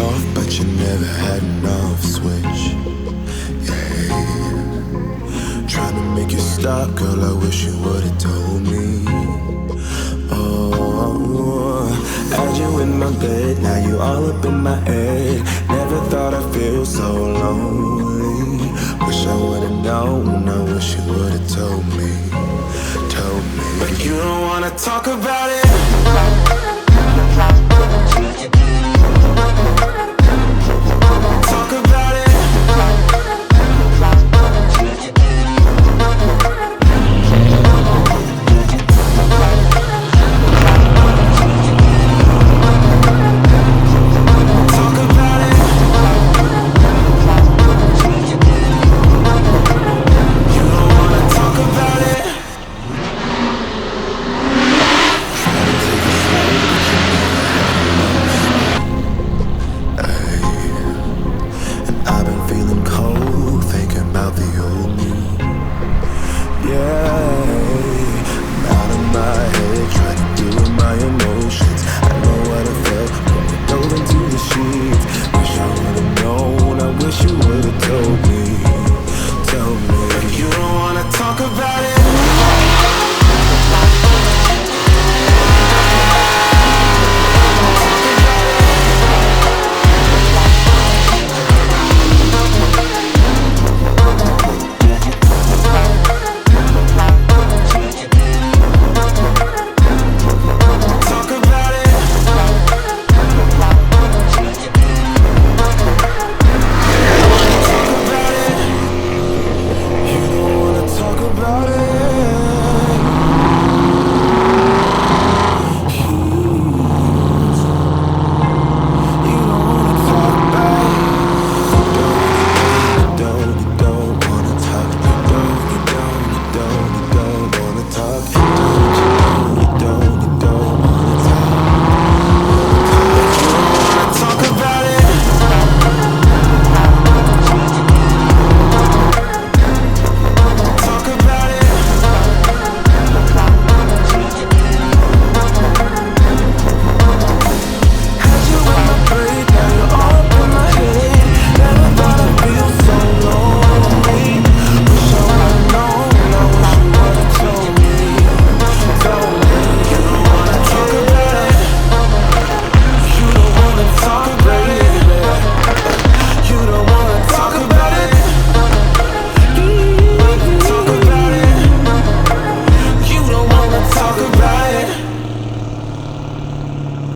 off, but you never had an off switch. Yeah, trying to make you stop, girl, I wish you would've told me. Oh, had you in my bed, now you all up in my head. Never thought I'd feel so lonely. Wish I would've known, I wish you would've told me. But you don't wanna talk about it.